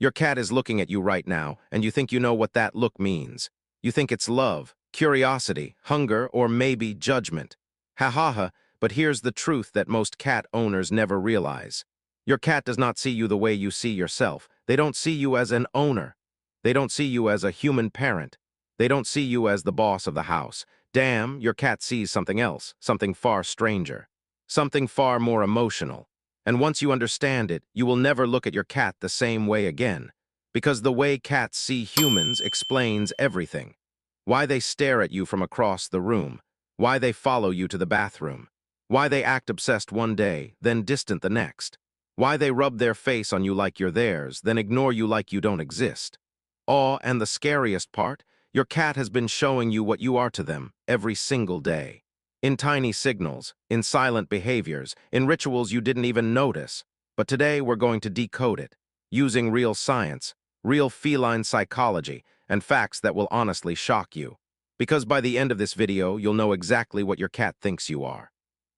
Your cat is looking at you right now, and you think you know what that look means. You think it's love, curiosity, hunger, or maybe judgment. Ha ha ha, but here's the truth that most cat owners never realize. Your cat does not see you the way you see yourself. They don't see you as an owner. They don't see you as a human parent. They don't see you as the boss of the house. Damn, your cat sees something else, something far stranger, something far more emotional. And once you understand it, you will never look at your cat the same way again. Because the way cats see humans explains everything. Why they stare at you from across the room. Why they follow you to the bathroom. Why they act obsessed one day, then distant the next. Why they rub their face on you like you're theirs, then ignore you like you don't exist. And the scariest part, your cat has been showing you what you are to them every single day. In tiny signals, in silent behaviors, in rituals you didn't even notice. But today we're going to decode it, using real science, real feline psychology, and facts that will honestly shock you. Because by the end of this video, you'll know exactly what your cat thinks you are.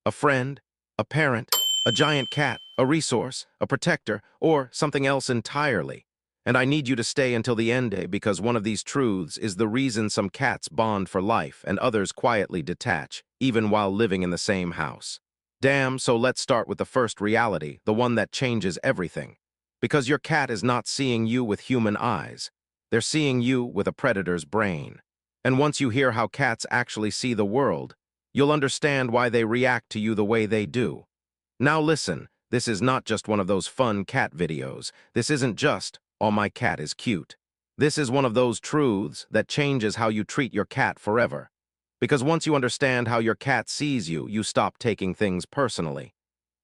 A friend, a parent, a giant cat, a resource, a protector, or something else entirely. And I need you to stay until the end, because one of these truths is the reason some cats bond for life and others quietly detach, even while living in the same house. Damn, so let's start with the first reality, the one that changes everything. Because your cat is not seeing you with human eyes. They're seeing you with a predator's brain. And once you hear how cats actually see the world, you'll understand why they react to you the way they do. Now listen, this is not just one of those fun cat videos. This isn't just, "Oh, my cat is cute." This is one of those truths that changes how you treat your cat forever. Because once you understand how your cat sees you, you stop taking things personally.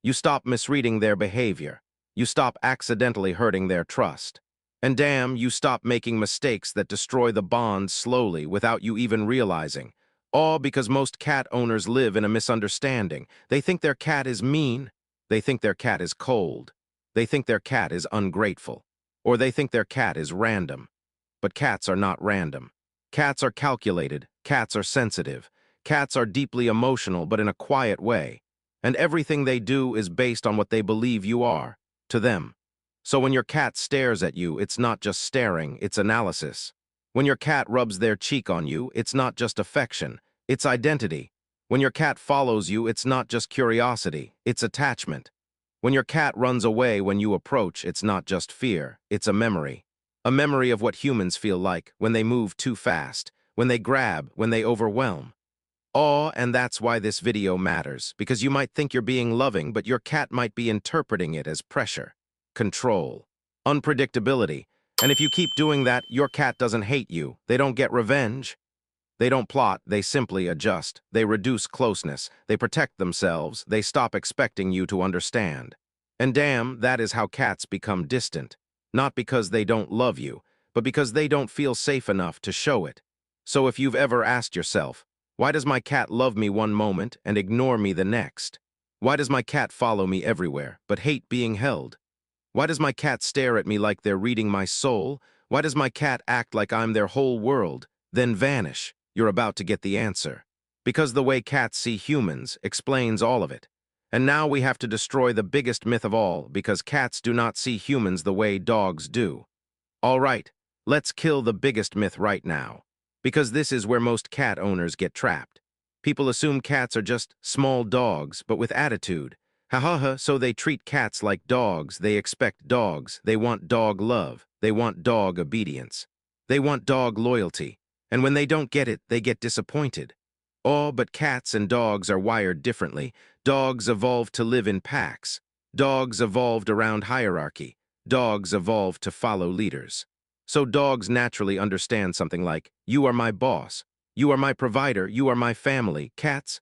You stop misreading their behavior. You stop accidentally hurting their trust. And damn, you stop making mistakes that destroy the bond slowly without you even realizing. All because most cat owners live in a misunderstanding. They think their cat is mean. They think their cat is cold. They think their cat is ungrateful. Or they think their cat is random. But cats are not random. Cats are calculated. Cats are sensitive. Cats are deeply emotional, but in a quiet way. And everything they do is based on what they believe you are, to them. So when your cat stares at you, it's not just staring, it's analysis. When your cat rubs their cheek on you, it's not just affection, it's identity. When your cat follows you, it's not just curiosity, it's attachment. When your cat runs away when you approach, it's not just fear, it's a memory. A memory of what humans feel like when they move too fast, when they grab, when they overwhelm. And that's why this video matters, because you might think you're being loving, but your cat might be interpreting it as pressure, control, unpredictability. And if you keep doing that, your cat doesn't hate you. They don't get revenge. They don't plot, they simply adjust. They reduce closeness. They protect themselves. They stop expecting you to understand. And damn, that is how cats become distant. Not because they don't love you, but because they don't feel safe enough to show it. So if you've ever asked yourself, why does my cat love me one moment and ignore me the next? Why does my cat follow me everywhere, but hate being held? Why does my cat stare at me like they're reading my soul? Why does my cat act like I'm their whole world, then vanish? You're about to get the answer. Because the way cats see humans explains all of it. And now we have to destroy the biggest myth of all, because cats do not see humans the way dogs do. All right, let's kill the biggest myth right now. Because this is where most cat owners get trapped. People assume cats are just small dogs, but with attitude. Ha ha ha, so they treat cats like dogs, they expect dogs, they want dog love, they want dog obedience. They want dog loyalty. And when they don't get it, they get disappointed. But cats and dogs are wired differently. Dogs evolved to live in packs. Dogs evolved around hierarchy. Dogs evolved to follow leaders. So dogs naturally understand something like, you are my boss, you are my provider, you are my family. Cats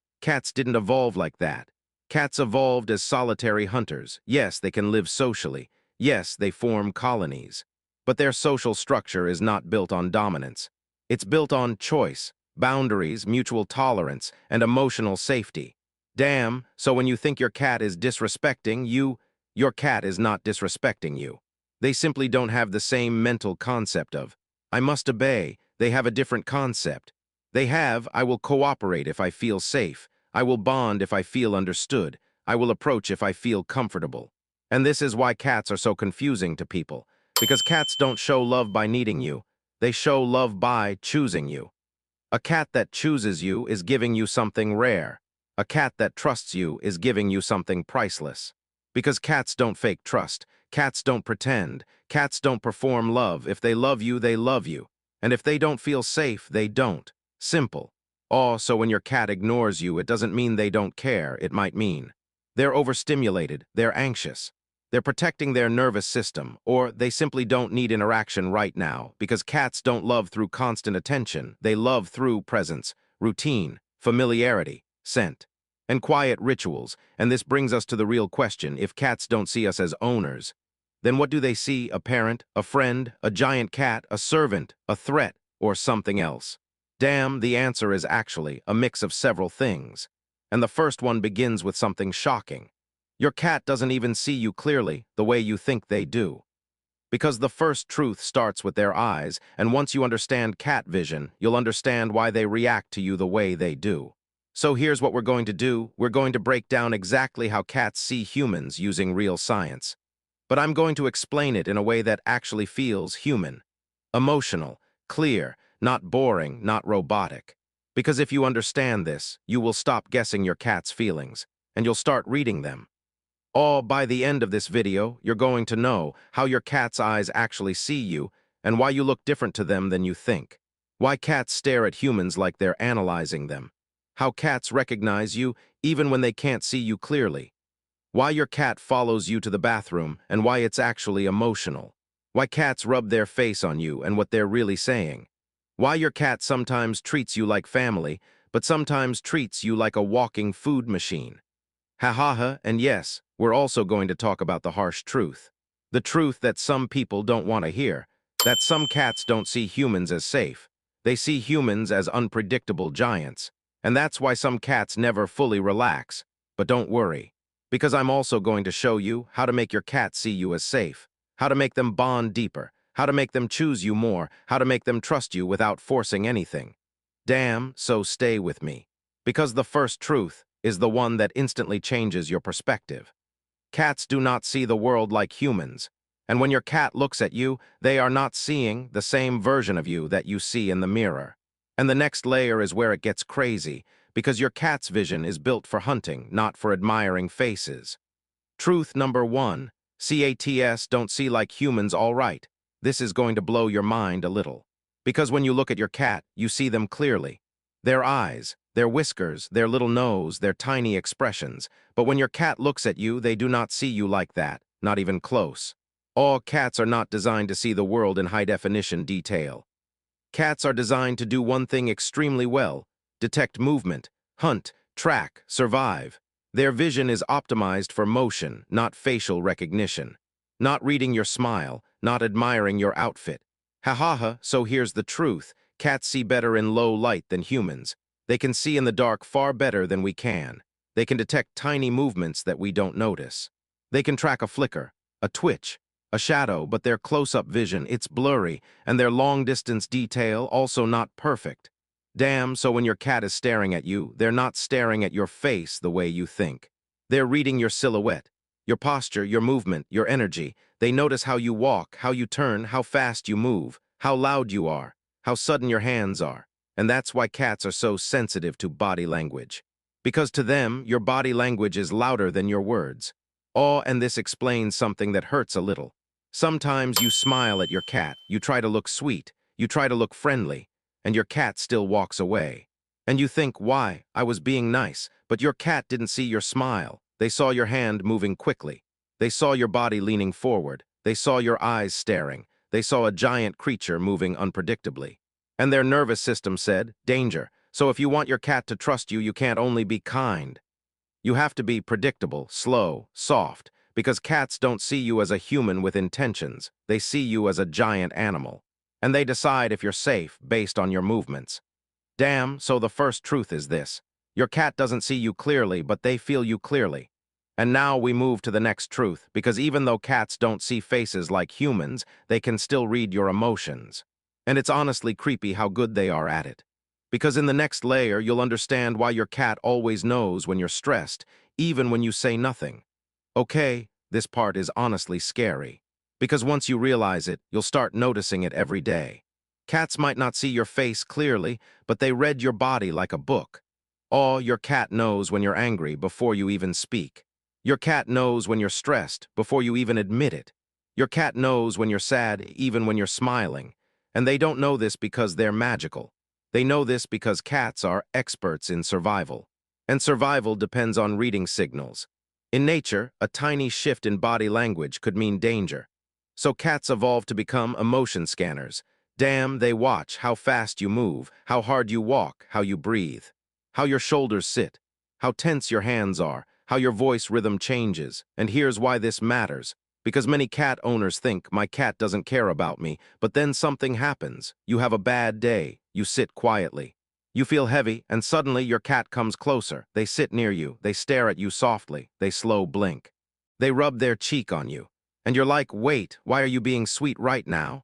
didn't evolve like that. Cats evolved as solitary hunters. Yes, they can live socially. Yes, they form colonies. But their social structure is not built on dominance. It's built on choice, boundaries, mutual tolerance, and emotional safety. Damn, so when you think your cat is disrespecting you, your cat is not disrespecting you. They simply don't have the same mental concept of, I must obey. They have a different concept. They have, I will cooperate if I feel safe. I will bond if I feel understood. I will approach if I feel comfortable. And this is why cats are so confusing to people. Because cats don't show love by needing you. They show love by choosing you. A cat that chooses you is giving you something rare. A cat that trusts you is giving you something priceless. Because cats don't fake trust. Cats don't pretend. Cats don't perform love. If they love you, they love you. And if they don't feel safe, they don't. Simple. So when your cat ignores you, it doesn't mean they don't care. It might mean they're overstimulated, they're anxious. They're protecting their nervous system, or they simply don't need interaction right now, because cats don't love through constant attention. They love through presence, routine, familiarity, scent, and quiet rituals. And this brings us to the real question: if cats don't see us as owners, then what do they see? A parent, a friend, a giant cat, a servant, a threat, or something else? Damn, the answer is actually a mix of several things. And the first one begins with something shocking. Your cat doesn't even see you clearly the way you think they do. Because the first truth starts with their eyes, and once you understand cat vision, you'll understand why they react to you the way they do. So here's what we're going to do. We're going to break down exactly how cats see humans using real science. But I'm going to explain it in a way that actually feels human. Emotional, clear, not boring, not robotic. Because if you understand this, you will stop guessing your cat's feelings, and you'll start reading them. By the end of this video, you're going to know how your cat's eyes actually see you and why you look different to them than you think. Why cats stare at humans like they're analyzing them. How cats recognize you even when they can't see you clearly. Why your cat follows you to the bathroom and why it's actually emotional. Why cats rub their face on you and what they're really saying. Why your cat sometimes treats you like family, but sometimes treats you like a walking food machine. Ha ha ha, and yes, we're also going to talk about the harsh truth. The truth that some people don't want to hear. That some cats don't see humans as safe. They see humans as unpredictable giants. And that's why some cats never fully relax. But don't worry, because I'm also going to show you how to make your cat see you as safe, how to make them bond deeper, how to make them choose you more, how to make them trust you without forcing anything. Damn, so stay with me. Because the first truth is the one that instantly changes your perspective. Cats do not see the world like humans, and when your cat looks at you, they are not seeing the same version of you that you see in the mirror. And the next layer is where it gets crazy, because your cat's vision is built for hunting, not for admiring faces. Truth number one, cats don't see like humans, all right. This is going to blow your mind a little. Because when you look at your cat, you see them clearly. Their eyes, their whiskers, their little nose, their tiny expressions. But when your cat looks at you, they do not see you like that, not even close. All cats are not designed to see the world in high-definition detail. Cats are designed to do one thing extremely well: detect movement, hunt, track, survive. Their vision is optimized for motion, not facial recognition. Not reading your smile, not admiring your outfit. Ha ha ha, so here's the truth. Cats see better in low light than humans. They can see in the dark far better than we can. They can detect tiny movements that we don't notice. They can track a flicker, a twitch, a shadow, but their close-up vision, it's blurry, and their long-distance detail also not perfect. Damn, so when your cat is staring at you, they're not staring at your face the way you think. They're reading your silhouette, your posture, your movement, your energy. They notice how you walk, how you turn, how fast you move, how loud you are, how sudden your hands are. And that's why cats are so sensitive to body language. Because to them, your body language is louder than your words. And this explains something that hurts a little. Sometimes you smile at your cat, you try to look sweet, you try to look friendly, and your cat still walks away. And you think, why? I was being nice, but your cat didn't see your smile. They saw your hand moving quickly. They saw your body leaning forward. They saw your eyes staring. They saw a giant creature moving unpredictably. And their nervous system said, danger. So if you want your cat to trust you, you can't only be kind. You have to be predictable, slow, soft, because cats don't see you as a human with intentions. They see you as a giant animal. And they decide if you're safe based on your movements. Damn, so the first truth is this. Your cat doesn't see you clearly, but they feel you clearly. And now we move to the next truth, because even though cats don't see faces like humans, they can still read your emotions. And it's honestly creepy how good they are at it. Because in the next layer, you'll understand why your cat always knows when you're stressed, even when you say nothing. Okay, this part is honestly scary. Because once you realize it, you'll start noticing it every day. Cats might not see your face clearly, but they read your body like a book. Your cat knows when you're angry before you even speak. Your cat knows when you're stressed before you even admit it. Your cat knows when you're sad even when you're smiling. And they don't know this because they're magical. They know this because cats are experts in survival. And survival depends on reading signals. In nature, a tiny shift in body language could mean danger. So cats evolved to become emotion scanners. Damn, they watch how fast you move, how hard you walk, how you breathe, how your shoulders sit, how tense your hands are, how your voice rhythm changes. And here's why this matters. Because many cat owners think, my cat doesn't care about me, but then something happens. You have a bad day. You sit quietly. You feel heavy, and suddenly your cat comes closer. They sit near you. They stare at you softly. They slow blink. They rub their cheek on you. And you're like, wait, why are you being sweet right now?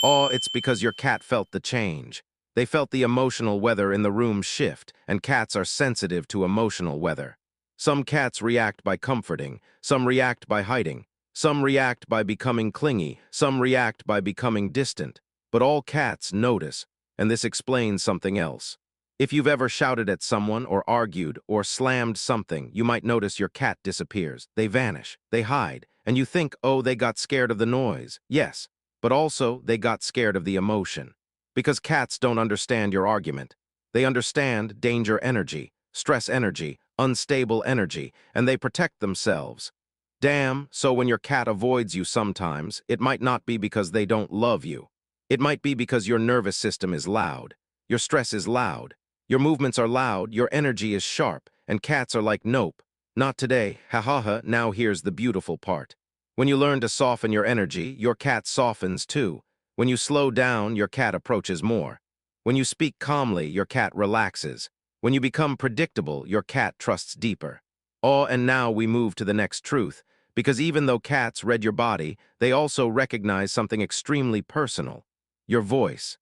It's because your cat felt the change. They felt the emotional weather in the room shift, and cats are sensitive to emotional weather. Some cats react by comforting, some react by hiding, some react by becoming clingy, some react by becoming distant. But all cats notice, and this explains something else. If you've ever shouted at someone or argued or slammed something, you might notice your cat disappears. They vanish, they hide, and you think, oh, they got scared of the noise. Yes, but also they got scared of the emotion. Because cats don't understand your argument. They understand danger energy, stress energy, unstable energy, and they protect themselves. Damn, so when your cat avoids you sometimes, it might not be because they don't love you. It might be because your nervous system is loud, your stress is loud, your movements are loud, your energy is sharp, and cats are like, nope, not today, ha ha ha. Now here's the beautiful part. When you learn to soften your energy, your cat softens too. When you slow down, your cat approaches more. When you speak calmly, your cat relaxes. When you become predictable, your cat trusts deeper. And now we move to the next truth, because even though cats read your body, they also recognize something extremely personal, your voice.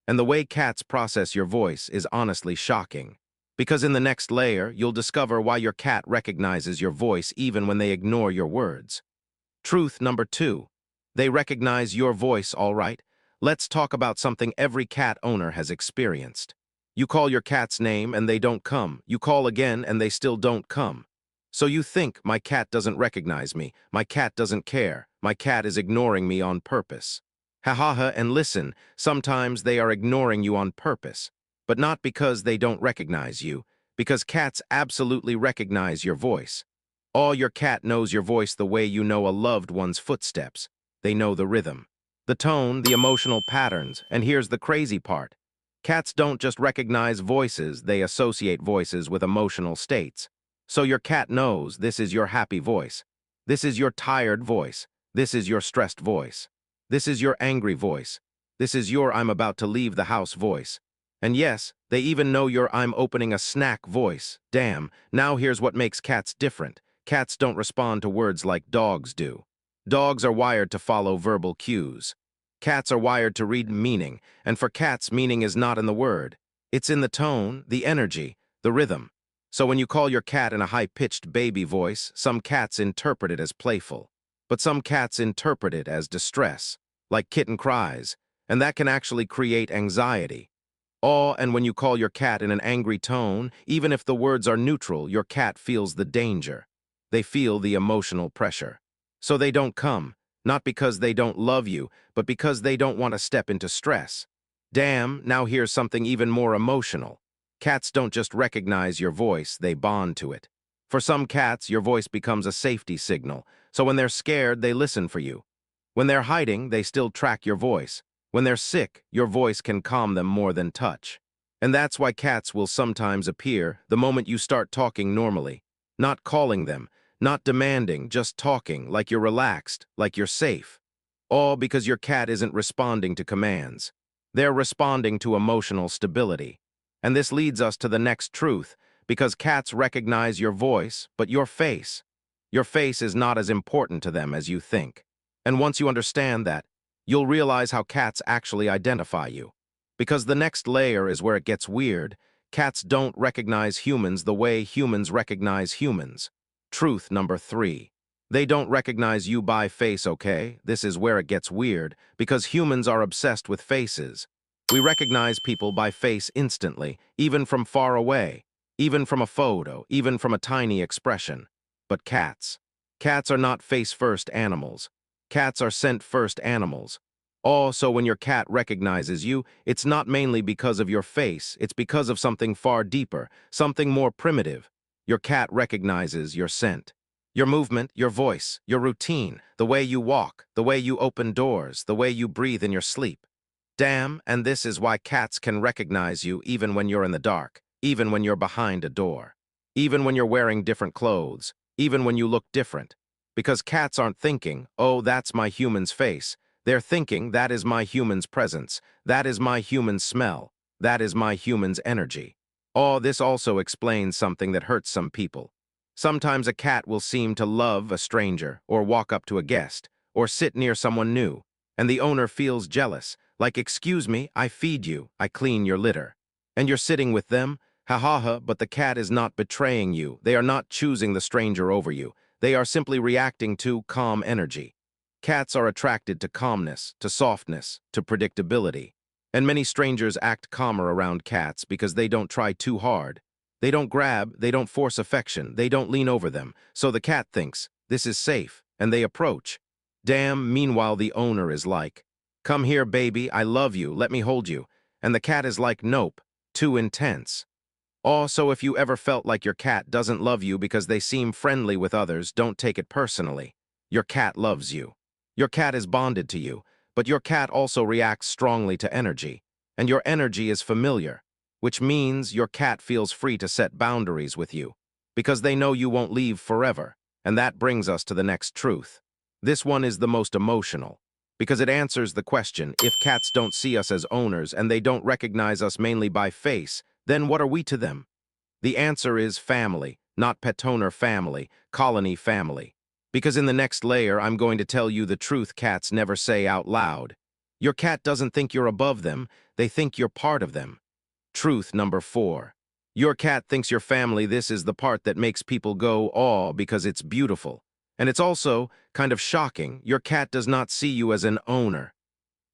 And the way cats process your voice is honestly shocking. Because in the next layer, you'll discover why your cat recognizes your voice even when they ignore your words. Truth number 2. They recognize your voice, all right? Let's talk about something every cat owner has experienced. You call your cat's name and they don't come. You call again and they still don't come. So you think, my cat doesn't recognize me, my cat doesn't care, my cat is ignoring me on purpose. Ha ha ha, and listen, sometimes they are ignoring you on purpose. But not because they don't recognize you, because cats absolutely recognize your voice. Your cat knows your voice the way you know a loved one's footsteps. They know the rhythm, the tone, the emotional patterns, and here's the crazy part. Cats don't just recognize voices, they associate voices with emotional states. So your cat knows this is your happy voice. This is your tired voice. This is your stressed voice. This is your angry voice. This is your I'm about to leave the house voice. And yes, they even know your I'm opening a snack voice. Damn, now here's what makes cats different. Cats don't respond to words like dogs do. Dogs are wired to follow verbal cues. Cats are wired to read meaning, and for cats, meaning is not in the word. It's in the tone, the energy, the rhythm. So when you call your cat in a high-pitched baby voice, some cats interpret it as playful. But some cats interpret it as distress, like kitten cries, and that can actually create anxiety. And when you call your cat in an angry tone, even if the words are neutral, your cat feels the danger. They feel the emotional pressure. So they don't come, not because they don't love you, but because they don't want to step into stress. Damn, now here's something even more emotional. Cats don't just recognize your voice, they bond to it. For some cats, your voice becomes a safety signal, so when they're scared, they listen for you. When they're hiding, they still track your voice. When they're sick, your voice can calm them more than touch. And that's why cats will sometimes appear the moment you start talking normally. Not calling them, not demanding, just talking, like you're relaxed, like you're safe. All because your cat isn't responding to commands. They're responding to emotional stability. And this leads us to the next truth, because cats recognize your voice, but your face. Your face is not as important to them as you think. And once you understand that, you'll realize how cats actually identify you. Because the next layer is where it gets weird. Cats don't recognize humans the way humans recognize humans. Truth number 3. They don't recognize you by face, okay? This is where it gets weird, because humans are obsessed with faces. We recognize people by face instantly, even from far away, even from a photo, even from a tiny expression. But cats. Cats are not face-first animals. Cats are scent-first animals. So when your cat recognizes you, it's not mainly because of your face, it's because of something far deeper, something more primitive. Your cat recognizes your scent. Your movement, your voice, your routine, the way you walk, the way you open doors, the way you breathe in your sleep. Damn, and this is why cats can recognize you even when you're in the dark, even when you're behind a door, even when you're wearing different clothes, even when you look different. Because cats aren't thinking, oh, that's my human's face. They're thinking, that is my human's presence, that is my human's smell, that is my human's energy. This also explains something that hurts some people. Sometimes a cat will seem to love a stranger, or walk up to a guest, or sit near someone new, and the owner feels jealous, like, excuse me, I feed you, I clean your litter. And you're sitting with them, ha ha ha, but the cat is not betraying you, they are not choosing the stranger over you, they are simply reacting to calm energy. Cats are attracted to calmness, to softness, to predictability. And many strangers act calmer around cats because they don't try too hard. They don't grab, they don't force affection, they don't lean over them, so the cat thinks, this is safe, and they approach. Damn, meanwhile the owner is like, come here, baby, I love you, let me hold you. And the cat is like, nope, too intense. So if you ever felt like your cat doesn't love you because they seem friendly with others, don't take it personally. Your cat loves you. Your cat is bonded to you, but your cat also reacts strongly to energy, and your energy is familiar, which means your cat feels free to set boundaries with you, because they know you won't leave forever, and that brings us to the next truth. This one is the most emotional, because it answers the question, if cats don't see us as owners and they don't recognize us mainly by face, then what are we to them? The answer is family, not pet owner family, colony family. Because in the next layer, I'm going to tell you the truth cats never say out loud. Your cat doesn't think you're above them, they think you're part of them. Truth number 4. Your cat thinks you're family. This is the part that makes people go, aw, because it's beautiful. And it's also kind of shocking. Your cat does not see you as an owner.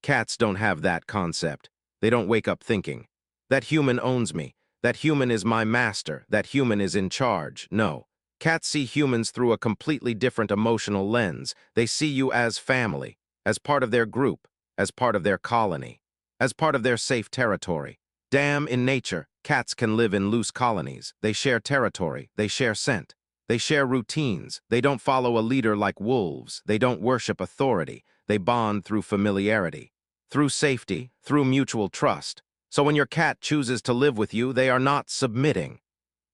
Cats don't have that concept. They don't wake up thinking, that human owns me, that human is my master, that human is in charge. No. Cats see humans through a completely different emotional lens. They see you as family, as part of their group, as part of their colony, as part of their safe territory. Damn, in nature, cats can live in loose colonies. They share territory, they share scent, they share routines. They don't follow a leader like wolves. They don't worship authority. They bond through familiarity, through safety, through mutual trust. So when your cat chooses to live with you, they are not submitting.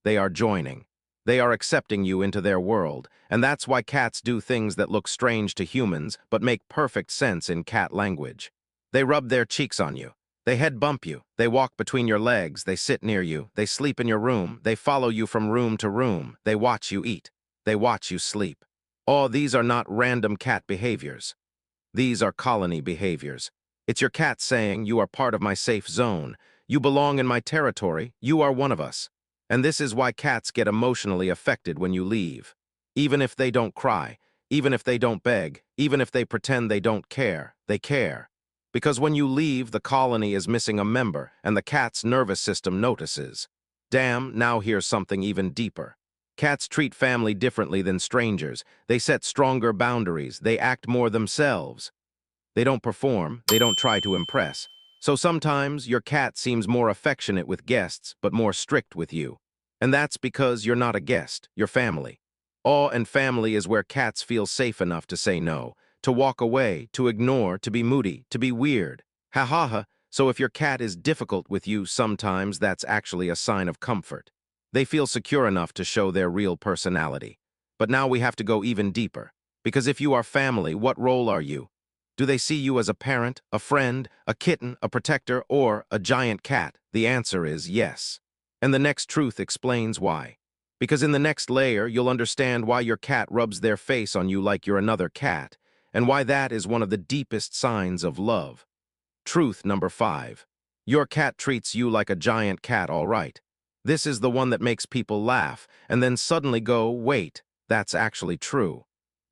They are joining. They are accepting you into their world, and that's why cats do things that look strange to humans but make perfect sense in cat language. They rub their cheeks on you. They head bump you. They walk between your legs. They sit near you. They sleep in your room. They follow you from room to room. They watch you eat. They watch you sleep. These are not random cat behaviors. These are colony behaviors. It's your cat saying, you are part of my safe zone. You belong in my territory. You are one of us. And this is why cats get emotionally affected when you leave. Even if they don't cry, even if they don't beg, even if they pretend they don't care, they care. Because when you leave, the colony is missing a member, and the cat's nervous system notices. Damn, now here's something even deeper. Cats treat family differently than strangers. They set stronger boundaries. They act more themselves. They don't perform. They don't try to impress. So sometimes your cat seems more affectionate with guests, but more strict with you. And that's because you're not a guest, you're family. Awe and family is where cats feel safe enough to say no, to walk away, to ignore, to be moody, to be weird. Ha ha ha. So if your cat is difficult with you sometimes, that's actually a sign of comfort. They feel secure enough to show their real personality. But now we have to go even deeper. Because if you are family, what role are you? Do they see you as a parent, a friend, a kitten, a protector, or a giant cat? The answer is yes. And the next truth explains why. Because in the next layer, you'll understand why your cat rubs their face on you like you're another cat, and why that is one of the deepest signs of love. Truth number 5. Your cat treats you like a giant cat, all right. This is the one that makes people laugh, and then suddenly go, wait, that's actually true.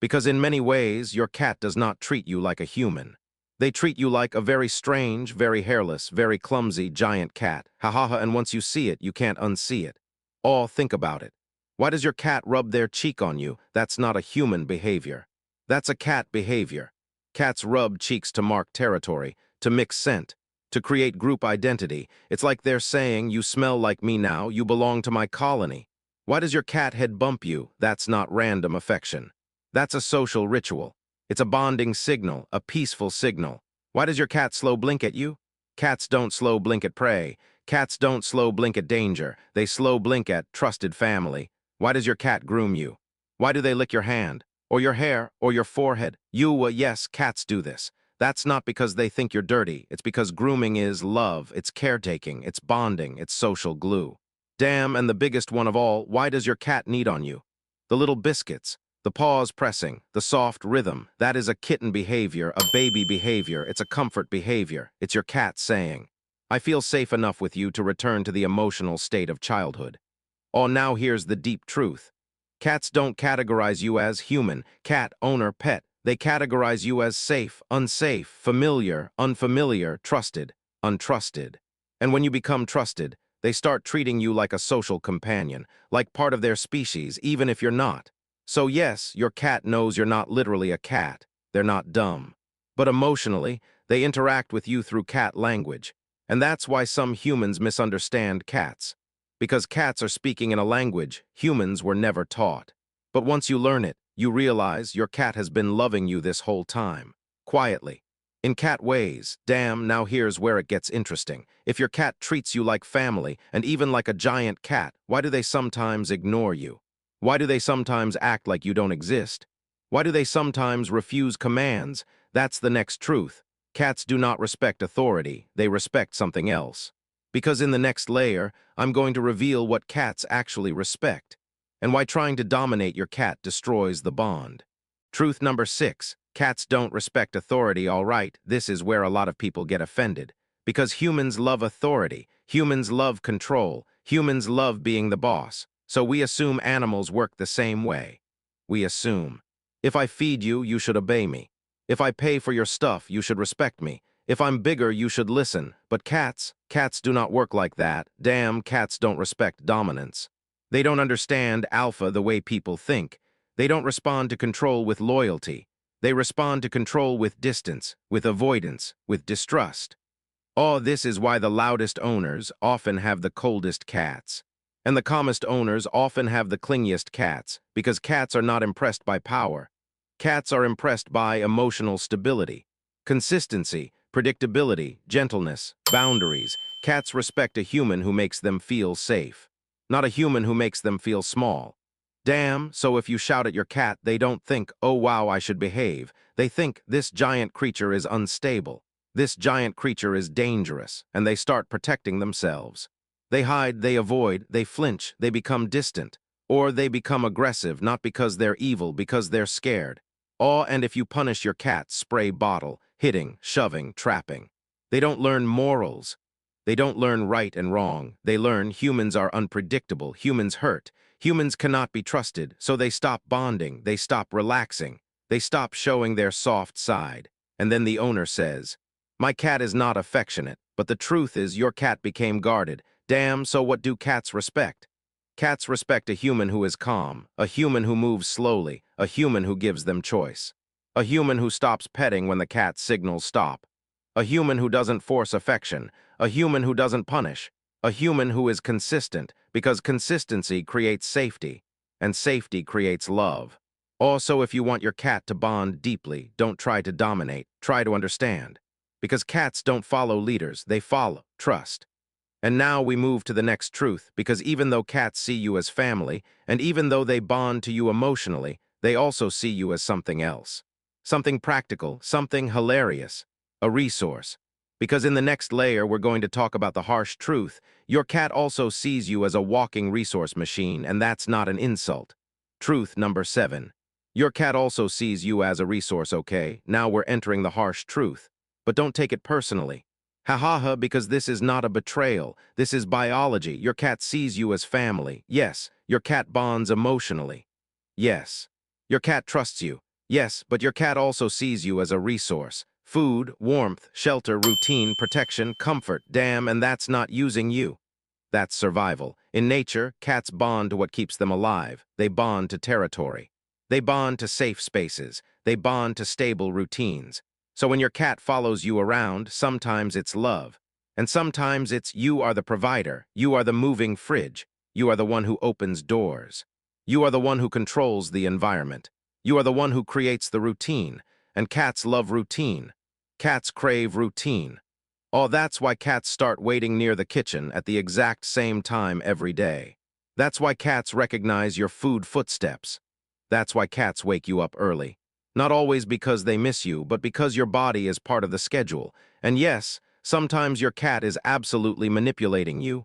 Because in many ways, your cat does not treat you like a human. They treat you like a very strange, very hairless, very clumsy giant cat. Ha ha ha, and once you see it, you can't unsee it. Oh, think about it. Why does your cat rub their cheek on you? That's not a human behavior. That's a cat behavior. Cats rub cheeks to mark territory, to mix scent, to create group identity. It's like they're saying, you smell like me now, you belong to my colony. Why does your cat head bump you? That's not random affection. That's a social ritual. It's a bonding signal, a peaceful signal. Why does your cat slow blink at you? Cats don't slow blink at prey. Cats don't slow blink at danger. They slow blink at trusted family. Why does your cat groom you? Why do they lick your hand? Or your hair? Or your forehead? Yes, cats do this. That's not because they think you're dirty. It's because grooming is love, it's caretaking, it's bonding, it's social glue. Damn, and the biggest one of all, why does your cat need on you? The little biscuits. The paws pressing, the soft rhythm, that is a kitten behavior, a baby behavior, it's a comfort behavior. It's your cat saying, I feel safe enough with you to return to the emotional state of childhood. Oh, now here's the deep truth. Cats don't categorize you as human, cat, owner, pet. They categorize you as safe, unsafe, familiar, unfamiliar, trusted, untrusted. And when you become trusted, they start treating you like a social companion, like part of their species, even if you're not. So yes, your cat knows you're not literally a cat. They're not dumb. But emotionally, they interact with you through cat language. And that's why some humans misunderstand cats. Because cats are speaking in a language humans were never taught. But once you learn it, you realize your cat has been loving you this whole time. Quietly. In cat ways. Damn, now here's where it gets interesting. If your cat treats you like family, and even like a giant cat, why do they sometimes ignore you? Why do they sometimes act like you don't exist? Why do they sometimes refuse commands? That's the next truth. Cats do not respect authority, they respect something else. Because in the next layer, I'm going to reveal what cats actually respect, and why trying to dominate your cat destroys the bond. Truth number 6, cats don't respect authority, all right, this is where a lot of people get offended. Because humans love authority, humans love control, humans love being the boss. So we assume animals work the same way. We assume. If I feed you, you should obey me. If I pay for your stuff, you should respect me. If I'm bigger, you should listen. But cats do not work like that. Damn, cats don't respect dominance. They don't understand alpha the way people think. They don't respond to control with loyalty. They respond to control with distance, with avoidance, with distrust. Oh, this is why the loudest owners often have the coldest cats. And the calmest owners often have the clingiest cats, because cats are not impressed by power. Cats are impressed by emotional stability, consistency, predictability, gentleness, boundaries. Cats respect a human who makes them feel safe, not a human who makes them feel small. Damn, so if you shout at your cat, they don't think, oh wow, I should behave. They think, this giant creature is unstable. This giant creature is dangerous, and they start protecting themselves. They hide, they avoid, they flinch, they become distant. Or they become aggressive, not because they're evil, because they're scared. And if you punish your cat, spray bottle, hitting, shoving, trapping. They don't learn morals. They don't learn right and wrong. They learn humans are unpredictable, humans hurt. Humans cannot be trusted, so they stop bonding, they stop relaxing. They stop showing their soft side. And then the owner says, my cat is not affectionate, but the truth is your cat became guarded. Damn, so what do cats respect? Cats respect a human who is calm, a human who moves slowly, a human who gives them choice. A human who stops petting when the cat signals stop. A human who doesn't force affection, a human who doesn't punish, a human who is consistent, because consistency creates safety, and safety creates love. Also, if you want your cat to bond deeply, don't try to dominate, try to understand. Because cats don't follow leaders, they follow trust. And now we move to the next truth, because even though cats see you as family, and even though they bond to you emotionally, they also see you as something else. Something practical, something hilarious, a resource. Because in the next layer, we're going to talk about the harsh truth. Your cat also sees you as a walking resource machine, and that's not an insult. Truth number 7. Your cat also sees you as a resource, okay? Now we're entering the harsh truth. But don't take it personally. Ha ha ha, because this is not a betrayal. This is biology. Your cat sees you as family. Yes, your cat bonds emotionally. Yes, your cat trusts you. Yes, but your cat also sees you as a resource. Food, warmth, shelter, routine, protection, comfort, damn, and that's not using you. That's survival. In nature, cats bond to what keeps them alive. They bond to territory. They bond to safe spaces. They bond to stable routines. So when your cat follows you around, sometimes it's love. And sometimes it's you are the provider. You are the moving fridge. You are the one who opens doors. You are the one who controls the environment. You are the one who creates the routine. And cats love routine. Cats crave routine. Oh, that's why cats start waiting near the kitchen at the exact same time every day. That's why cats recognize your food footsteps. That's why cats wake you up early. Not always because they miss you, but because your body is part of the schedule. And yes, sometimes your cat is absolutely manipulating you.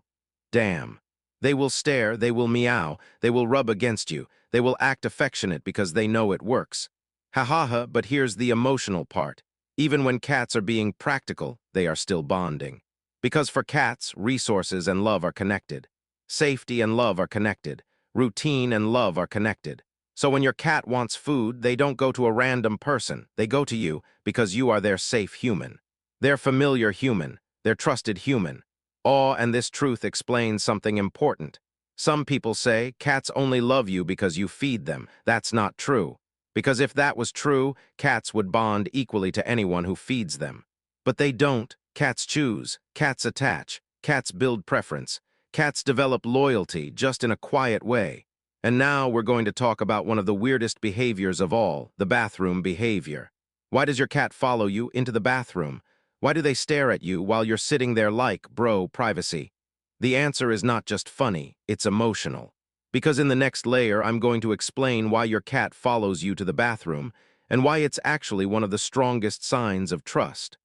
Damn. They will stare, they will meow, they will rub against you, they will act affectionate because they know it works. Ha ha ha, but here's the emotional part. Even when cats are being practical, they are still bonding. Because for cats, resources and love are connected. Safety and love are connected. Routine and love are connected. So when your cat wants food, they don't go to a random person. They go to you because you are their safe human. Their familiar human. Their trusted human. Awe and this truth explains something important. Some people say cats only love you because you feed them. That's not true. Because if that was true, cats would bond equally to anyone who feeds them. But they don't. Cats choose. Cats attach. Cats build preference. Cats develop loyalty just in a quiet way. And now we're going to talk about one of the weirdest behaviors of all, the bathroom behavior. Why does your cat follow you into the bathroom? Why do they stare at you while you're sitting there like, bro, privacy? The answer is not just funny, it's emotional. Because in the next layer, I'm going to explain why your cat follows you to the bathroom and why it's actually one of the strongest signs of trust.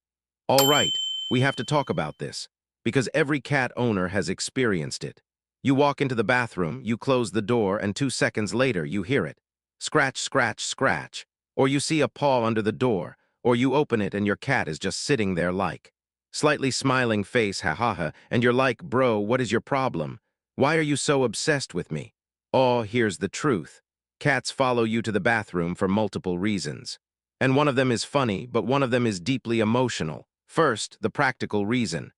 All right, we have to talk about this because every cat owner has experienced it. You walk into the bathroom, you close the door, and 2 seconds later, you hear it. Scratch, scratch, scratch. Or you see a paw under the door, or you open it and your cat is just sitting there like. Slightly smiling face, ha ha ha, and you're like, bro, what is your problem? Why are you so obsessed with me? Oh, here's the truth. Cats follow you to the bathroom for multiple reasons. And one of them is funny, but one of them is deeply emotional. First, the practical reason.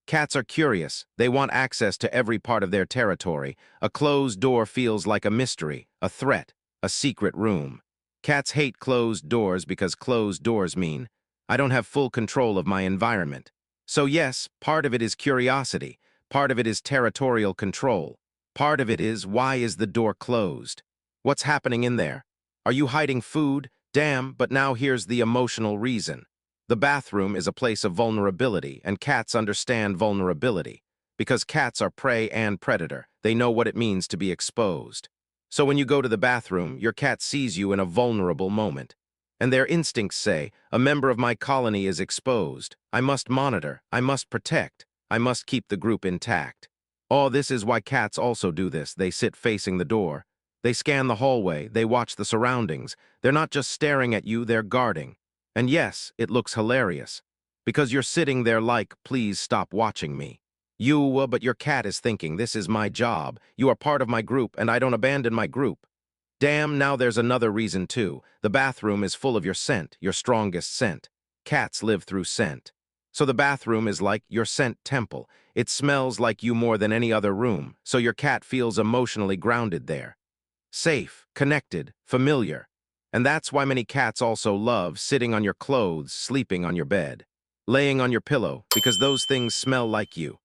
Cats are curious. They want access to every part of their territory. A closed door feels like a mystery, a threat, a secret room. Cats hate closed doors because closed doors mean, I don't have full control of my environment. So yes, part of it is curiosity. Part of it is territorial control. Part of it is, why is the door closed? What's happening in there? Are you hiding food? Damn, but now here's the emotional reason. The bathroom is a place of vulnerability, and cats understand vulnerability. Because cats are prey and predator, they know what it means to be exposed. So when you go to the bathroom, your cat sees you in a vulnerable moment. And their instincts say, a member of my colony is exposed. I must monitor, I must protect, I must keep the group intact. Oh, this is why cats also do this. They sit facing the door. They scan the hallway, they watch the surroundings. They're not just staring at you, they're guarding. And yes, it looks hilarious. Because you're sitting there like, please stop watching me. But your cat is thinking, this is my job. You are part of my group, and I don't abandon my group. Damn, now there's another reason too. The bathroom is full of your scent, your strongest scent. Cats live through scent. So the bathroom is like your scent temple. It smells like you more than any other room, so your cat feels emotionally grounded there. Safe, connected, familiar. And that's why many cats also love sitting on your clothes, sleeping on your bed, laying on your pillow, because those things smell like you.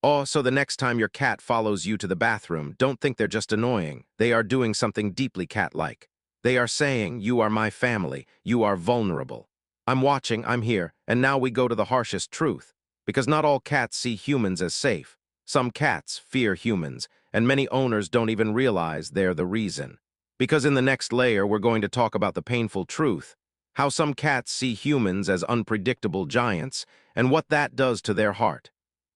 Oh, so the next time your cat follows you to the bathroom, don't think they're just annoying. They are doing something deeply cat-like. They are saying, you are my family, you are vulnerable. I'm watching, I'm here, and now we go to the harshest truth. Because not all cats see humans as safe. Some cats fear humans, and many owners don't even realize they're the reason. Because in the next layer, we're going to talk about the painful truth, how some cats see humans as unpredictable giants, and what that does to their heart.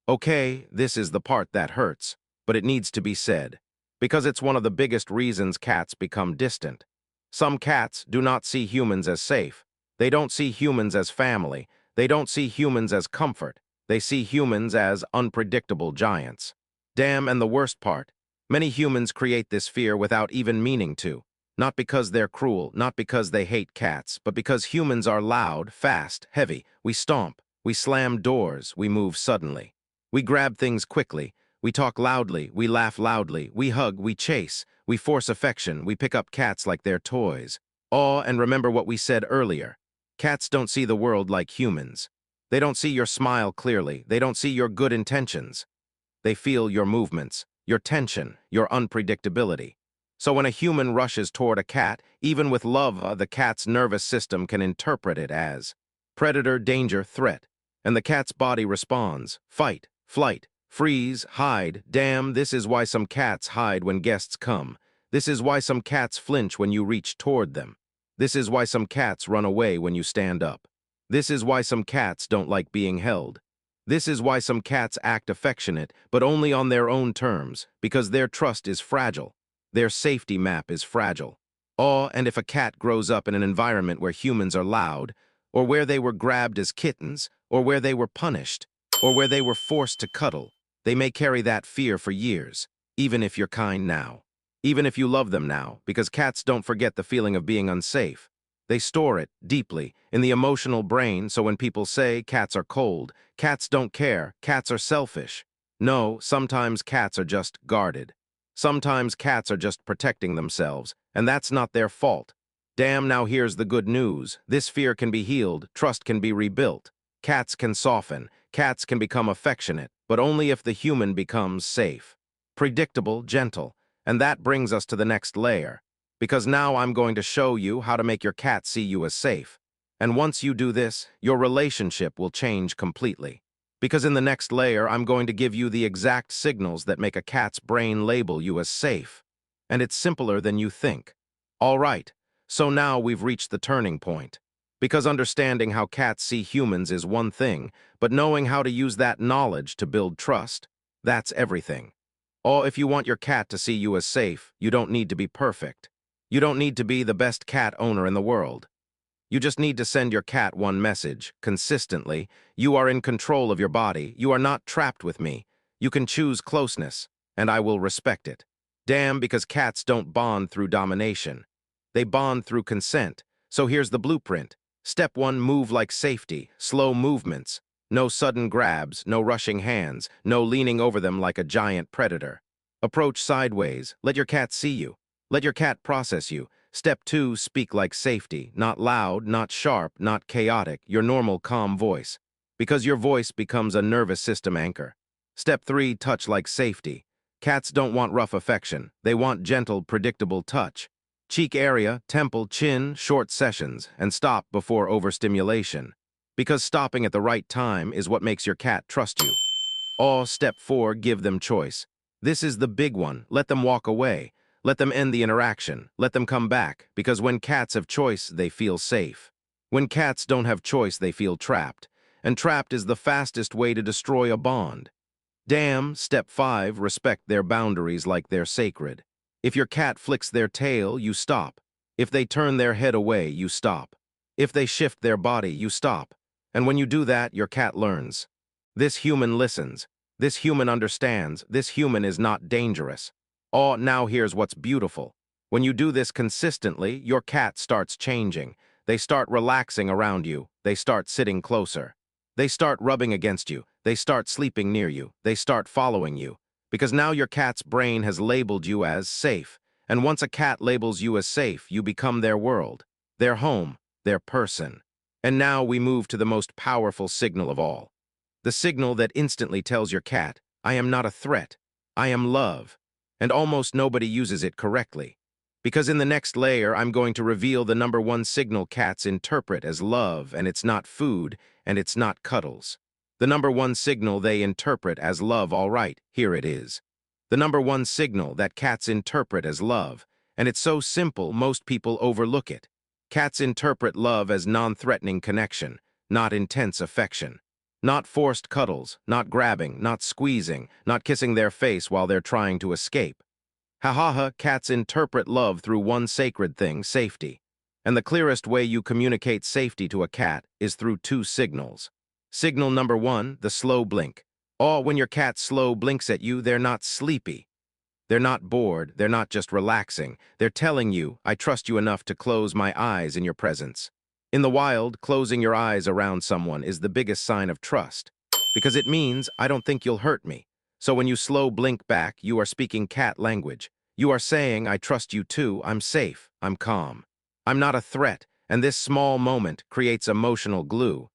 Okay, this is the part that hurts, but it needs to be said, because it's one of the biggest reasons cats become distant. Some cats do not see humans as safe. They don't see humans as family. They don't see humans as comfort. They see humans as unpredictable giants. Damn, and the worst part, many humans create this fear without even meaning to. Not because they're cruel, not because they hate cats, but because humans are loud, fast, heavy. We stomp, we slam doors, we move suddenly. We grab things quickly, we talk loudly, we laugh loudly, we hug, we chase, we force affection, we pick up cats like they're toys. Awe and remember what we said earlier. Cats don't see the world like humans. They don't see your smile clearly, they don't see your good intentions. They feel your movements, your tension, your unpredictability. So when a human rushes toward a cat, even with love, the cat's nervous system can interpret it as predator, danger, threat. And the cat's body responds, fight, flight, freeze, hide. Damn, this is why some cats hide when guests come. This is why some cats flinch when you reach toward them. This is why some cats run away when you stand up. This is why some cats don't like being held. This is why some cats act affectionate, but only on their own terms, because their trust is fragile. Their safety map is fragile. And if a cat grows up in an environment where humans are loud, or where they were grabbed as kittens, or where they were punished, or where they were forced to cuddle, they may carry that fear for years, even if you're kind now. Even if you love them now, because cats don't forget the feeling of being unsafe. They store it deeply in the emotional brain, so when people say cats are cold, cats don't care, cats are selfish. No, sometimes cats are just guarded. Sometimes cats are just protecting themselves, and that's not their fault. Damn, now here's the good news. This fear can be healed, trust can be rebuilt. Cats can soften, cats can become affectionate, but only if the human becomes safe, predictable, gentle. And that brings us to the next layer. Because now I'm going to show you how to make your cat see you as safe. And once you do this, your relationship will change completely. Because in the next layer, I'm going to give you the exact signals that make a cat's brain label you as safe. And it's simpler than you think. All right, so now we've reached the turning point. Because understanding how cats see humans is one thing, but knowing how to use that knowledge to build trust, that's everything. Or if you want your cat to see you as safe, you don't need to be perfect. You don't need to be the best cat owner in the world. You just need to send your cat one message, consistently. You are in control of your body. You are not trapped with me. You can choose closeness, and I will respect it. Damn, because cats don't bond through domination. They bond through consent. So here's the blueprint. Step 1, move like safety, slow movements. No sudden grabs, no rushing hands, no leaning over them like a giant predator. Approach sideways. Let your cat see you. Let your cat process you. Step 2, speak like safety. Not loud, not sharp, not chaotic, your normal calm voice. Because your voice becomes a nervous system anchor. Step 3, touch like safety. Cats don't want rough affection. They want gentle, predictable touch. Cheek area, temple, chin, short sessions, and stop before overstimulation. Because stopping at the right time is what makes your cat trust you. Step 4, give them choice. This is the big one. Let them walk away. Let them end the interaction. Let them come back, because when cats have choice, they feel safe. When cats don't have choice, they feel trapped. And trapped is the fastest way to destroy a bond. Damn, step 5, respect their boundaries like they're sacred. If your cat flicks their tail, you stop. If they turn their head away, you stop. If they shift their body, you stop. And when you do that, your cat learns. This human listens. This human understands. This human is not dangerous. Now here's what's beautiful. When you do this consistently, your cat starts changing. They start relaxing around you. They start sitting closer. They start rubbing against you. They start sleeping near you. They start following you. Because now your cat's brain has labeled you as safe. And once a cat labels you as safe, you become their world, their home, their person. And now we move to the most powerful signal of all. The signal that instantly tells your cat, I am not a threat. I am love. And almost nobody uses it correctly. Because in the next layer, I'm going to reveal the #1 signal cats interpret as love, and it's not food, and it's not cuddles. The #1 signal they interpret as love, all right, here it is. The #1 signal that cats interpret as love, and it's so simple most people overlook it. Cats interpret love as non-threatening connection, not intense affection. Not forced cuddles, not grabbing, not squeezing, not kissing their face while they're trying to escape. Ha, cats interpret love through one sacred thing, safety. And the clearest way you communicate safety to a cat is through 2 signals. Signal #1, the slow blink. When your cat slow blinks at you, they're not sleepy. They're not bored, they're not just relaxing. They're telling you, I trust you enough to close my eyes in your presence. In the wild, closing your eyes around someone is the biggest sign of trust, because it means, I don't think you'll hurt me. So when you slow blink back, you are speaking cat language. You are saying, I trust you too, I'm safe, I'm calm. I'm not a threat, and this small moment creates emotional glue.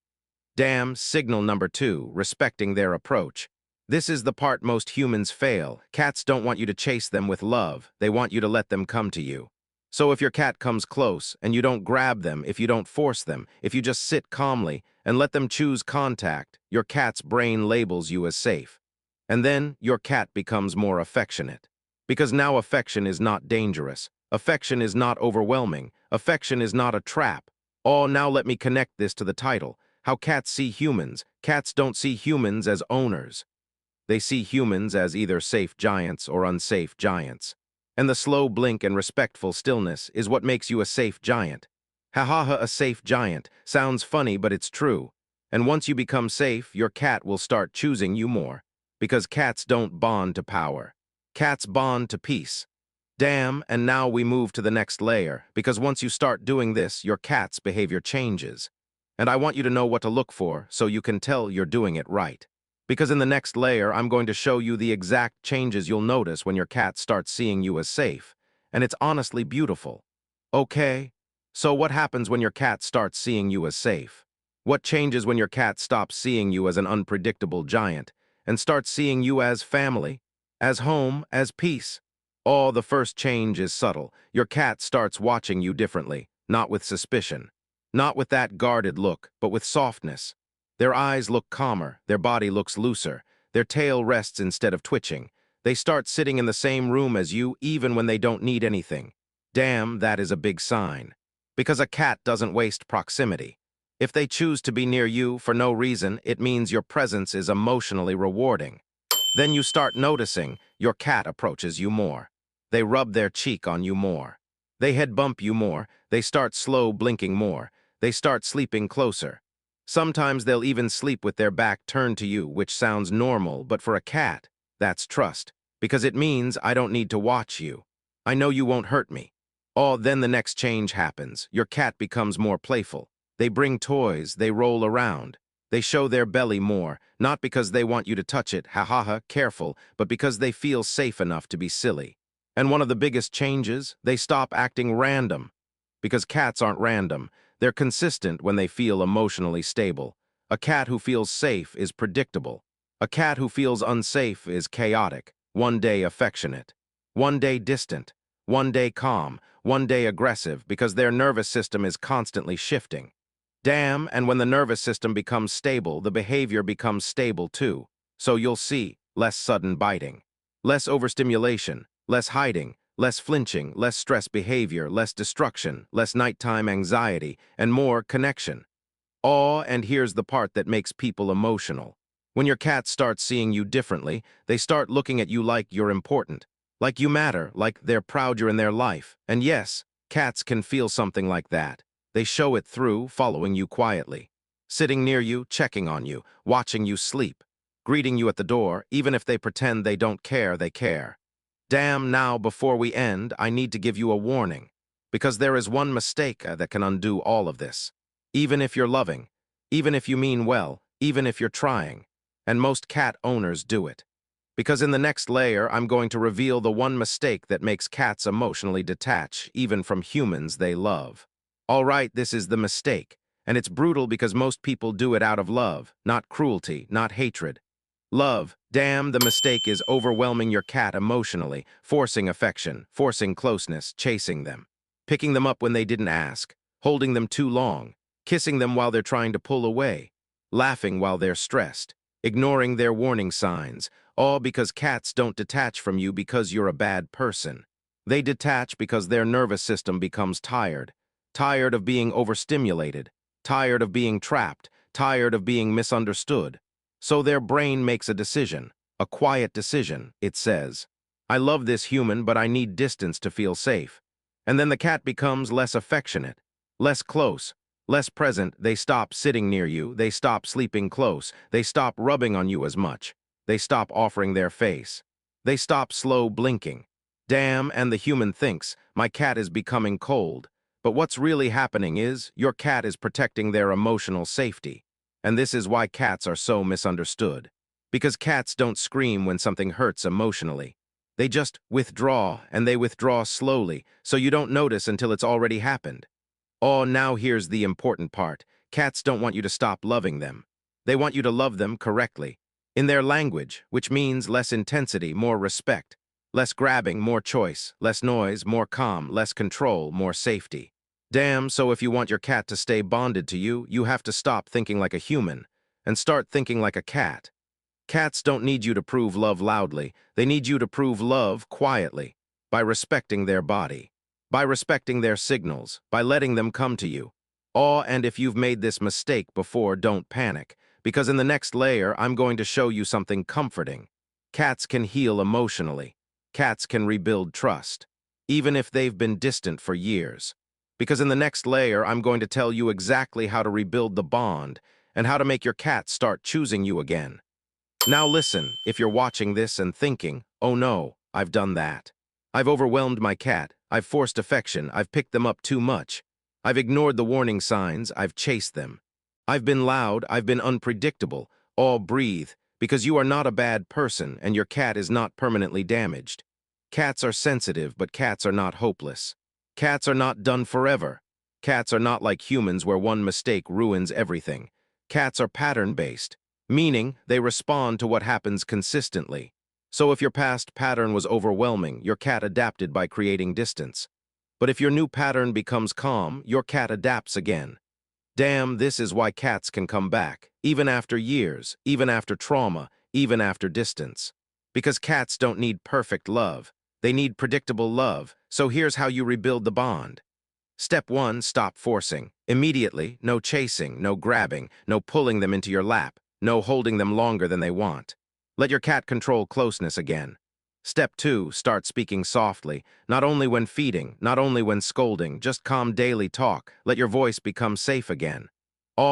Damn, signal number 2, respecting their approach. This is the part most humans fail. Cats don't want you to chase them with love. They want you to let them come to you. So if your cat comes close, and you don't grab them, if you don't force them, if you just sit calmly and let them choose contact, your cat's brain labels you as safe. And then your cat becomes more affectionate. Because now affection is not dangerous. Affection is not overwhelming. Affection is not a trap. Oh, now let me connect this to the title. How cats see humans. Cats don't see humans as owners. They see humans as either safe giants or unsafe giants. And the slow blink and respectful stillness is what makes you a safe giant. Ha ha ha, a safe giant. Sounds funny, but it's true. And once you become safe, your cat will start choosing you more. Because cats don't bond to power. Cats bond to peace. Damn, and now we move to the next layer, because once you start doing this, your cat's behavior changes. And I want you to know what to look for so you can tell you're doing it right. Because in the next layer, I'm going to show you the exact changes you'll notice when your cat starts seeing you as safe. And it's honestly beautiful. Okay? So what happens when your cat starts seeing you as safe? What changes when your cat stops seeing you as an unpredictable giant and starts seeing you as family, as home, as peace? Oh, the first change is subtle. Your cat starts watching you differently, not with suspicion. Not with that guarded look, but with softness. Their eyes look calmer, their body looks looser, their tail rests instead of twitching. They start sitting in the same room as you even when they don't need anything. Damn, that is a big sign. Because a cat doesn't waste proximity. If they choose to be near you for no reason, it means your presence is emotionally rewarding. Then you start noticing your cat approaches you more. They rub their cheek on you more. They head bump you more. They start slow blinking more. They start sleeping closer. Sometimes they'll even sleep with their back turned to you, which sounds normal, but for a cat, that's trust. Because it means I don't need to watch you. I know you won't hurt me. Oh, then the next change happens. Your cat becomes more playful. They bring toys, they roll around. They show their belly more, not because they want you to touch it, ha ha ha, careful, but because they feel safe enough to be silly. And one of the biggest changes, they stop acting random. Because cats aren't random. They're consistent when they feel emotionally stable. A cat who feels safe is predictable. A cat who feels unsafe is chaotic, one day affectionate, one day distant, one day calm, one day aggressive because their nervous system is constantly shifting. Damn, and when the nervous system becomes stable, the behavior becomes stable too. So you'll see less sudden biting, less overstimulation, less hiding, less flinching, less stress behavior, less destruction, less nighttime anxiety, and more connection. Awe, and here's the part that makes people emotional. When your cat starts seeing you differently, they start looking at you like you're important, like you matter, like they're proud you're in their life. And yes, cats can feel something like that. They show it through following you quietly, sitting near you, checking on you, watching you sleep, greeting you at the door, even if they pretend they don't care, they care. Damn, now, before we end, I need to give you a warning, because there is one mistake that can undo all of this. Even if you're loving, even if you mean well, even if you're trying, and most cat owners do it. Because in the next layer, I'm going to reveal the one mistake that makes cats emotionally detach, even from humans they love. All right, this is the mistake, and it's brutal because most people do it out of love, not cruelty, not hatred. Love. Damn, the mistake is overwhelming your cat emotionally, forcing affection, forcing closeness, chasing them, picking them up when they didn't ask, holding them too long, kissing them while they're trying to pull away, laughing while they're stressed, ignoring their warning signs, all because cats don't detach from you because you're a bad person. They detach because their nervous system becomes tired, tired of being overstimulated, tired of being trapped, tired of being misunderstood. So their brain makes a decision, a quiet decision, it says. I love this human, but I need distance to feel safe. And then the cat becomes less affectionate, less close, less present. They stop sitting near you, they stop sleeping close, they stop rubbing on you as much, they stop offering their face. They stop slow blinking. Damn, and the human thinks, my cat is becoming cold. But what's really happening is, your cat is protecting their emotional safety. And this is why cats are so misunderstood. Because cats don't scream when something hurts emotionally. They just withdraw, and they withdraw slowly, so you don't notice until it's already happened. Oh, now here's the important part. Cats don't want you to stop loving them. They want you to love them correctly. In their language, which means less intensity, more respect. Less grabbing, more choice. Less noise, more calm. Less control, more safety. Damn, so if you want your cat to stay bonded to you, you have to stop thinking like a human and start thinking like a cat. Cats don't need you to prove love loudly. They need you to prove love quietly, by respecting their body, by respecting their signals, by letting them come to you. And if you've made this mistake before, don't panic, because in the next layer, I'm going to show you something comforting. Cats can heal emotionally. Cats can rebuild trust, even if they've been distant for years. Because in the next layer, I'm going to tell you exactly how to rebuild the bond and how to make your cat start choosing you again. Now listen, if you're watching this and thinking, oh no, I've done that. I've overwhelmed my cat, I've forced affection, I've picked them up too much. I've ignored the warning signs, I've chased them. I've been loud, I've been unpredictable. All breathe, because you are not a bad person and your cat is not permanently damaged. Cats are sensitive, but cats are not hopeless. Cats are not done forever. Cats are not like humans where one mistake ruins everything. Cats are pattern-based. Meaning, they respond to what happens consistently. So if your past pattern was overwhelming, your cat adapted by creating distance. But if your new pattern becomes calm, your cat adapts again. Damn, this is why cats can come back, even after years, even after trauma, even after distance. Because cats don't need perfect love. They need predictable love, so here's how you rebuild the bond. Step 1, stop forcing. Immediately, no chasing, no grabbing, no pulling them into your lap. No holding them longer than they want. Let your cat control closeness again. Step 2, start speaking softly, not only when feeding, not only when scolding, just calm daily talk. Let your voice become safe again.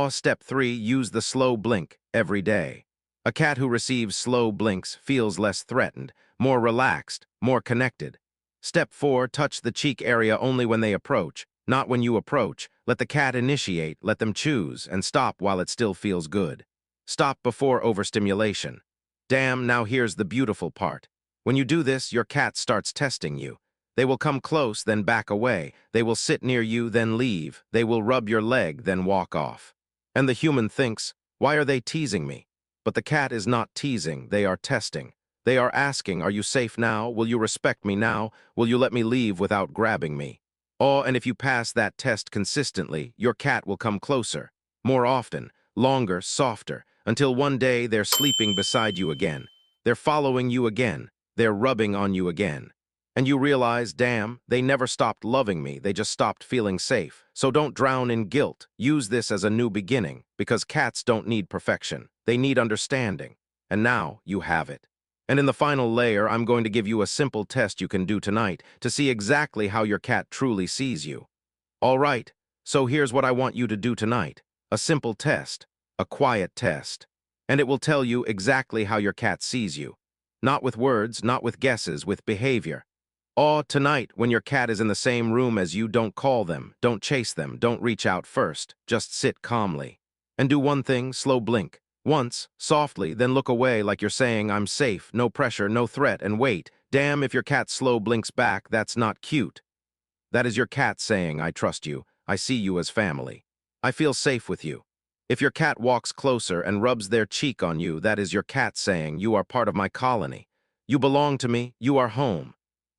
Step 3, use the slow blink every day. A cat who receives slow blinks feels less threatened, more relaxed, more connected. Step 4, touch the cheek area only when they approach, not when you approach. Let the cat initiate, let them choose, and stop while it still feels good. Stop before overstimulation. Damn, now here's the beautiful part. When you do this, your cat starts testing you. They will come close, then back away. They will sit near you, then leave. They will rub your leg, then walk off. And the human thinks, why are they teasing me? But the cat is not teasing, they are testing. They are asking, are you safe now? Will you respect me now? Will you let me leave without grabbing me? And if you pass that test consistently, your cat will come closer, more often, longer, softer, until one day they're sleeping beside you again. They're following you again. They're rubbing on you again. And you realize, damn, they never stopped loving me. They just stopped feeling safe. So don't drown in guilt. Use this as a new beginning, because cats don't need perfection. They need understanding. And now you have it. And in the final layer, I'm going to give you a simple test you can do tonight to see exactly how your cat truly sees you. All right, so here's what I want you to do tonight. A simple test. A quiet test. And it will tell you exactly how your cat sees you. Not with words, not with guesses, with behavior. Tonight, when your cat is in the same room as you, don't call them, don't chase them, don't reach out first. Just sit calmly. And do one thing, slow blink. Once, softly, then look away like you're saying, I'm safe, no pressure, no threat, and wait. Damn, if your cat slow blinks back, that's not cute. That is your cat saying, I trust you, I see you as family. I feel safe with you. If your cat walks closer and rubs their cheek on you, that is your cat saying, you are part of my colony. You belong to me, you are home.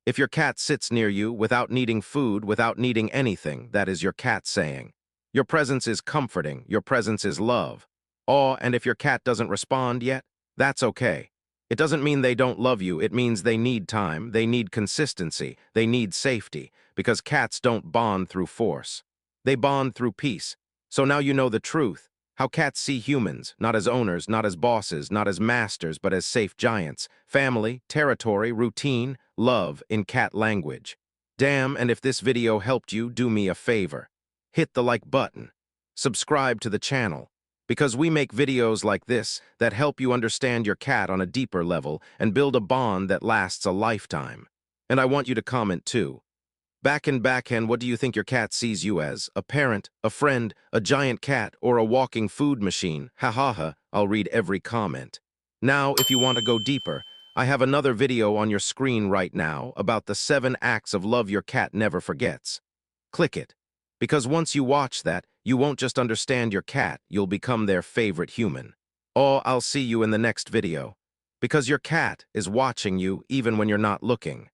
If your cat sits near you without needing food, without needing anything, that is your cat saying, your presence is comforting, your presence is love. And if your cat doesn't respond yet, that's okay. It doesn't mean they don't love you, it means they need time, they need consistency, they need safety, because cats don't bond through force. They bond through peace. So now you know the truth. How cats see humans, not as owners, not as bosses, not as masters, but as safe giants. Family, territory, routine, love in cat language. Damn, and if this video helped you, do me a favor. Hit the like button. Subscribe to the channel. Because we make videos like this that help you understand your cat on a deeper level and build a bond that lasts a lifetime. And I want you to comment too. Back in backhand, what do you think your cat sees you as? A parent, a friend, a giant cat, or a walking food machine? Ha ha ha, I'll read every comment. Now, if you want to go deeper, I have another video on your screen right now about the 7 acts of love your cat never forgets. Click it. Because once you watch that, you won't just understand your cat, you'll become their favorite human. Or I'll see you in the next video. Because your cat is watching you even when you're not looking.